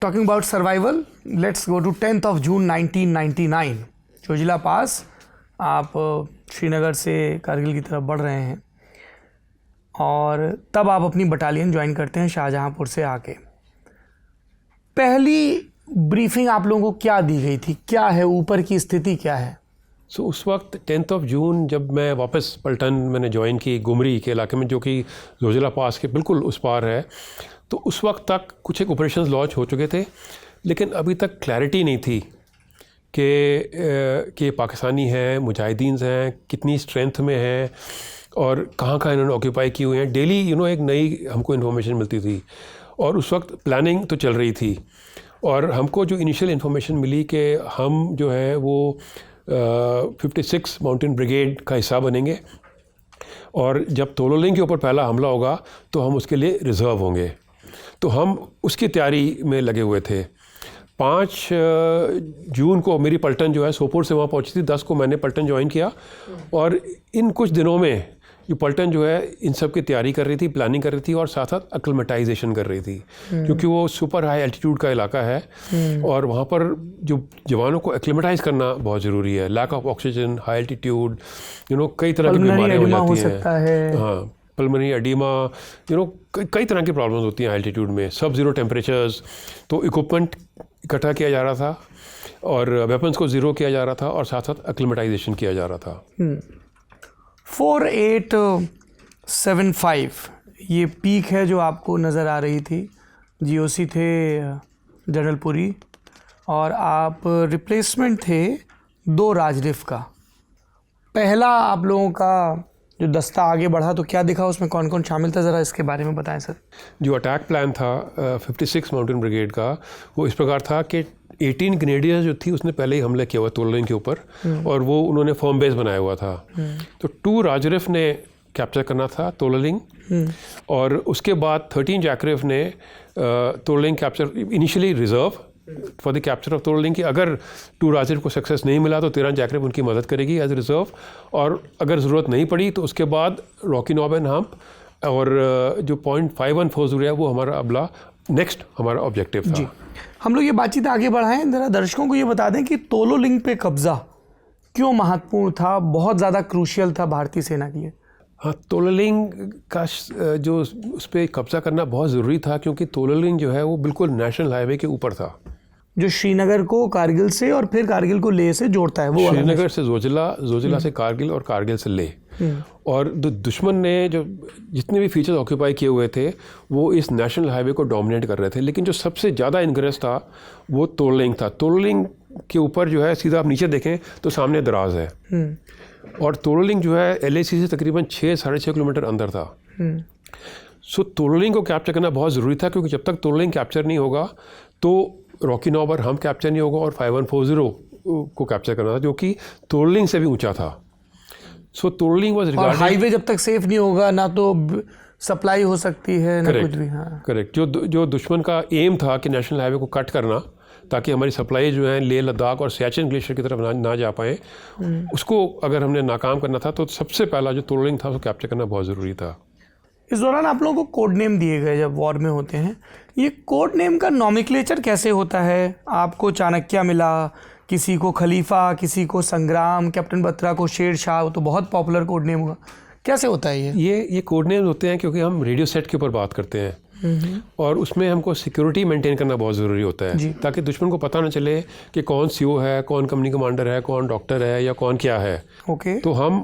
Talking about survival, let's go to 10th of June 1999. Zoji La पास आप श्रीनगर से कारगिल की तरफ बढ़ रहे हैं और तब आप अपनी बटालियन ज्वाइन करते हैं शाहजहांपुर से आके। पहली ब्रीफिंग आप लोगों को क्या दी गई थी, क्या है ऊपर की स्थिति क्या है? उस वक्त 10th ऑफ जून जब मैं वापस पलटन मैंने ज्वाइन की गुमरी के इलाके में, जो कि जोजिला पास के बिल्कुल उस पार है, तो उस वक्त तक कुछ एक ऑपरेशंस लॉन्च हो चुके थे, लेकिन अभी तक क्लैरिटी नहीं थी कि पाकिस्तानी हैं, मुजाहिदीन हैं, कितनी स्ट्रेंथ में हैं और कहाँ इन्होंने ऑक्यूपाई किए हुए हैं। डेली एक नई हमको इन्फॉर्मेशन मिलती थी और उस वक्त प्लानिंग तो चल रही थी और हमको जो इनिशियल इन्फॉर्मेशन मिली कि हम जो है वो 56 माउंटेन ब्रिगेड का हिस्सा बनेंगे और जब तोलोलिंग के ऊपर पहला हमला होगा तो हम उसके लिए रिज़र्व होंगे। तो हम उसकी तैयारी में लगे हुए थे। 5 जून को मेरी पलटन जो है सोपोर से वहाँ पहुँची थी। 10 को मैंने पलटन ज्वाइन किया और इन कुछ दिनों में ये पलटन जो है इन सब की तैयारी कर रही थी, प्लानिंग कर रही थी और साथ साथ एक्लिमेटाइजेशन कर रही थी, क्योंकि वो सुपर हाई एल्टीट्यूड का इलाका है और वहाँ पर जो जवानों को एक्लिमेटाइज करना बहुत ज़रूरी है। Lack of oxygen, high altitude, कई तरह की बीमारियाँ हो जाती हैं। हाँ, पल्मोनरी एडीमा, कई तरह की प्रॉब्लम्स होती हैं एल्टीट्यूड में, सब ज़ीरो टेम्परेचर्स। तो इक्विपमेंट इकट्ठा किया जा रहा था और वेपन्स को ज़ीरो किया जा रहा था और साथ साथ एक्लिमेटाइजेशन किया जा रहा था। 4875 ये पीक है जो आपको नज़र आ रही थी। जीओसी थे जनरल पुरी और आप रिप्लेसमेंट थे 2 राजरिफ का। पहला आप लोगों का जो दस्ता आगे बढ़ा तो क्या दिखा, उसमें कौन कौन शामिल था, ज़रा इसके बारे में बताएं सर। जो अटैक प्लान था 56 माउंटेन ब्रिगेड का, वो इस प्रकार था कि 18 ग्रेनेडियर्स जो थी उसने पहले ही हमला किया हुआ तोलोलिंग के ऊपर और वो उन्होंने फर्म बेस बनाया हुआ था। तो 2 राजरिफ ने कैप्चर करना था तोलोलिंग और उसके बाद 13 जैकरिफ ने Tololing capture, initially reserve for the capture of Tololing की अगर 2 राजरिफ को सक्सेस नहीं मिला तो 13 जैकरिफ उनकी मदद करेगी एज रिजर्व, और अगर ज़रूरत नहीं पड़ी तो उसके बाद रॉकी नॉब एंड हम्प और जो .514 है वो हमारा अगला नेक्स्ट हमारा ऑब्जेक्टिव था। जी, हम लोग ये बातचीत आगे बढ़ाएं, ज़रा दर्शकों को ये बता दें कि तोलोलिंग पे कब्ज़ा क्यों महत्वपूर्ण था, बहुत ज़्यादा क्रूशियल था भारतीय सेना के लिए। हाँ, तोलोलिंग का जो उस पर कब्ज़ा करना बहुत ज़रूरी था, क्योंकि तोलोलिंग जो है वो बिल्कुल नेशनल हाईवे के ऊपर था, जो श्रीनगर को कारगिल से और फिर कारगिल को लेह से जोड़ता है। वो श्रीनगर से जोजिला से कारगिल और कारगिल से लेह। और दुश्मन ने जो जितने भी फीचर्स ऑक्यूपाई किए हुए थे वो इस नेशनल हाईवे को डोमिनेट कर रहे थे, लेकिन जो सबसे ज़्यादा इंग्रेस था वो तोलोलिंग था। तोलोलिंग के ऊपर जो है सीधा आप नीचे देखें तो सामने दराज है और तोलोलिंग जो है LAC से तकरीबन 6-6.5 किलोमीटर अंदर था। सो तोलोलिंग को कैप्चर करना बहुत ज़रूरी था, क्योंकि जब तक तोलोलिंग कैप्चर नहीं होगा तो रॉकी नॉब और हम कैप्चर नहीं होगा और 5140 को कैप्चर करना था, जो कि तोलोलिंग से भी ऊंचा था। सो तोलोलिंग वाज रिगार्डेड, और हाईवे जब तक सेफ नहीं होगा ना तो सप्लाई हो सकती है ना कुछ भी। हाँ, करेक्ट। जो दुश्मन का एम था कि नेशनल हाईवे को कट करना ताकि हमारी सप्लाई जो है लेह लद्दाख और सियाचिन ग्लेशियर की तरफ ना जा पाए, उसको अगर हमने नाकाम करना था तो सबसे पहला जो तोलोलिंग था उसको कैप्चर करना बहुत ज़रूरी था। इस दौरान आप लोगों को कोड नेम दिए गए जब वॉर में होते हैं, ये कोड नेम का नॉमिक्लेचर कैसे होता है? आपको चाणक्य मिला, किसी को खलीफा, किसी को संग्राम, कैप्टन बत्रा को शेर शाह, तो बहुत पॉपुलर कोड नेम हुआ। कैसे होता है ये कोड नेम होते हैं क्योंकि हम रेडियो सेट के ऊपर बात करते हैं और उसमें हमको सिक्योरिटी मेंटेन करना बहुत ज़रूरी होता है, ताकि दुश्मन को पता ना चले कि कौन CO है, कौन कंपनी कमांडर है, कौन डॉक्टर है या कौन क्या है। तो हम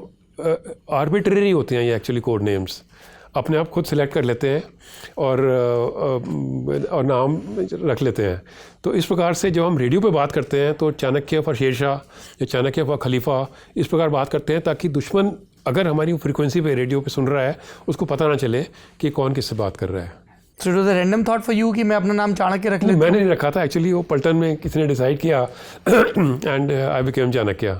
आर्बिट्रेरी होते हैं ये एक्चुअली कोड नेम्स, अपने आप खुद सिलेक्ट कर लेते हैं और नाम रख लेते हैं। तो इस प्रकार से जब हम रेडियो पे बात करते हैं तो चाणक्य फॉर शेरशाह या चाणक्य फॉर खलीफा, इस प्रकार बात करते हैं ताकि दुश्मन अगर हमारी फ्रीक्वेंसी पे रेडियो पे सुन रहा है उसको पता ना चले कि कौन किससे बात कर रहा है। So it was a random thought for you कि मैं अपना नाम चाणक्य रख लेता हूँ? मैंने नहीं रखा था, एक्चुअली वो पलटन में किसी ने डिसाइड किया एंड आई बिकेम चाणक्य।